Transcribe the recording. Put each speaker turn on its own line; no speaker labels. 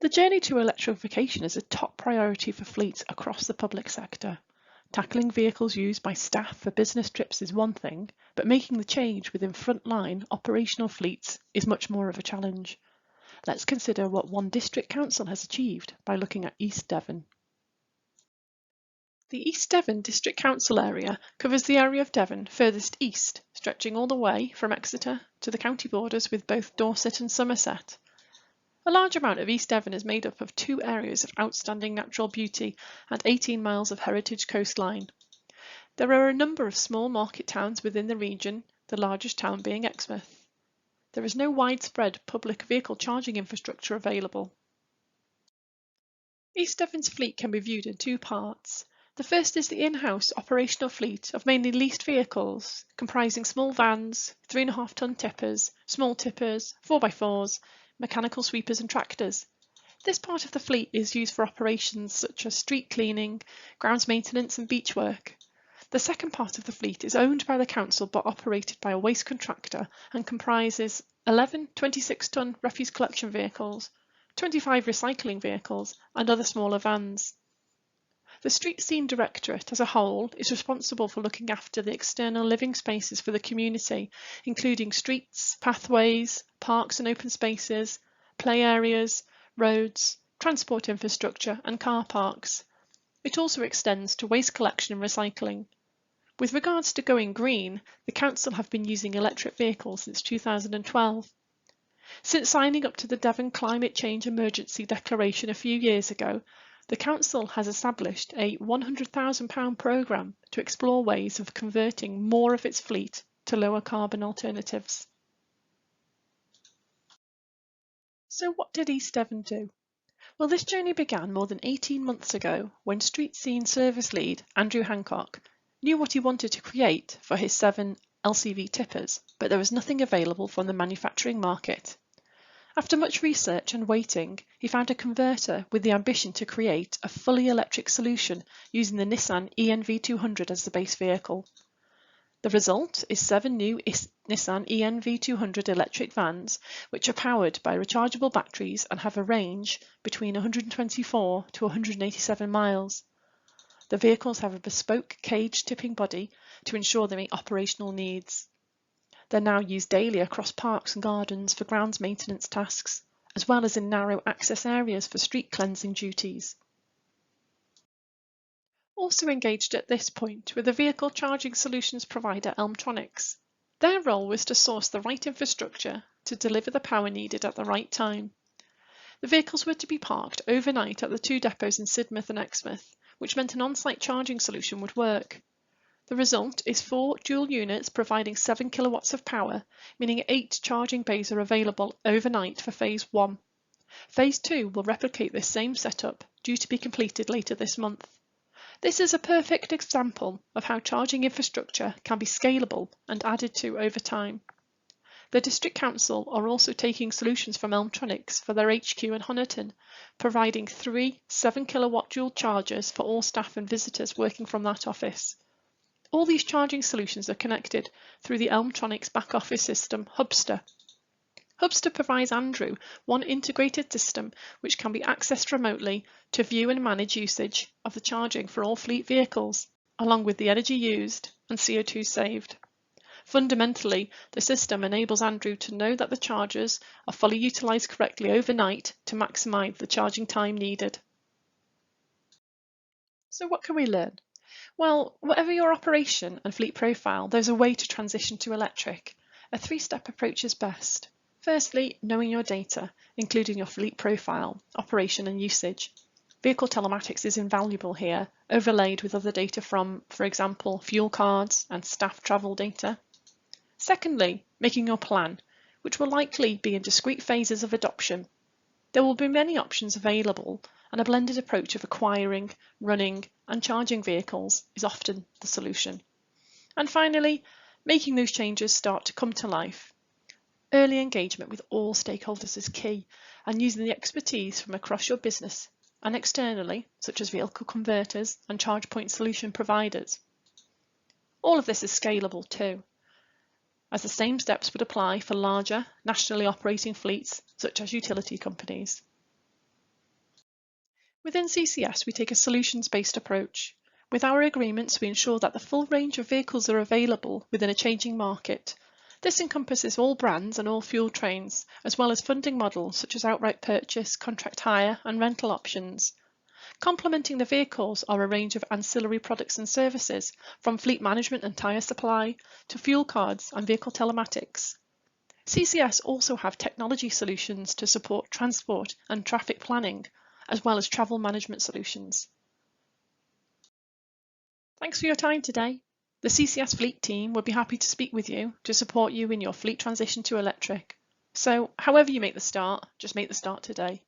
The journey to electrification is a top priority for fleets across the public sector. Tackling vehicles used by staff for business trips is one thing, but making the change within frontline operational fleets is much more of a challenge. Let's consider what one district council has achieved by looking at East Devon. The East Devon District Council area covers the area of Devon furthest east, stretching all the way from Exeter to the county borders with both Dorset and Somerset. A large amount of East Devon is made up of 2 areas of outstanding natural beauty and 18 miles of heritage coastline. There are a number of small market towns within the region, the largest town being Exmouth. There is no widespread public vehicle charging infrastructure available. East Devon's fleet can be viewed in 2 parts. The first is the in-house operational fleet of mainly leased vehicles, comprising small vans, 3.5-ton tippers, small tippers, 4x4s, mechanical sweepers and tractors. This part of the fleet is used for operations such as street cleaning, grounds maintenance and beach work. The second part of the fleet is owned by the council but operated by a waste contractor and comprises 11 26-ton refuse collection vehicles, 25 recycling vehicles and other smaller vans. The Street Scene Directorate as a whole is responsible for looking after the external living spaces for the community, including streets, pathways, parks and open spaces, play areas, roads, transport infrastructure and car parks. It also extends to waste collection and recycling. With regards to going green, the Council have been using electric vehicles since 2012. Since signing up to the Devon Climate Change Emergency Declaration a few years ago, the Council has established a £100,000 programme to explore ways of converting more of its fleet to lower carbon alternatives. So what did East Devon do? Well, this journey began more than 18 months ago when Street Scene Service Lead Andrew Hancock knew what he wanted to create for his 7 LCV tippers, but there was nothing available from the manufacturing market. After much research and waiting, he found a converter with the ambition to create a fully electric solution using the Nissan ENV200 as the base vehicle. The result is 7 new Nissan ENV200 electric vans, which are powered by rechargeable batteries and have a range between 124 to 187 miles. The vehicles have a bespoke cage tipping body to ensure they meet operational needs. They're now used daily across parks and gardens for grounds maintenance tasks, as well as in narrow access areas for street cleansing duties. Also engaged at this point were the vehicle charging solutions provider Elmtronics. Their role was to source the right infrastructure to deliver the power needed at the right time. The vehicles were to be parked overnight at the 2 depots in Sidmouth and Exmouth, which meant an on-site charging solution would work. The result is 4 dual units providing 7 kilowatts of power, meaning 8 charging bays are available overnight for Phase 1. Phase 2 will replicate this same setup, due to be completed later this month. This is a perfect example of how charging infrastructure can be scalable and added to over time. The District Council are also taking solutions from Elmtronics for their HQ in Honiton, providing 3 7-kilowatt dual chargers for all staff and visitors working from that office. All these charging solutions are connected through the Elmtronics back office system, Hubster. Hubster provides Andrew one integrated system which can be accessed remotely to view and manage usage of the charging for all fleet vehicles, along with the energy used and CO2 saved. Fundamentally, the system enables Andrew to know that the chargers are fully utilised correctly overnight to maximise the charging time needed. So what can we learn? Well, whatever your operation and fleet profile, there's a way to transition to electric. A 3-step approach is best. Firstly, knowing your data, including your fleet profile, operation and usage. Vehicle telematics is invaluable here, overlaid with other data from, for example, fuel cards and staff travel data. Secondly, making your plan, which will likely be in discrete phases of adoption. There will be many options available, and a blended approach of acquiring, running and charging vehicles is often the solution. And finally, making those changes start to come to life. Early engagement with all stakeholders is key, and using the expertise from across your business and externally, such as vehicle converters and charge point solution providers. All of this is scalable too, as the same steps would apply for larger, nationally operating fleets, such as utility companies. Within CCS, we take a solutions-based approach. With our agreements, we ensure that the full range of vehicles are available within a changing market. This encompasses all brands and all fuel trains, as well as funding models such as outright purchase, contract hire, and rental options. Complementing the vehicles are a range of ancillary products and services, from fleet management and tyre supply to fuel cards and vehicle telematics. CCS also have technology solutions to support transport and traffic planning, as well as travel management solutions. Thanks for your time today. The CCS fleet team would be happy to speak with you to support you in your fleet transition to electric. So, however you make the start, just make the start today.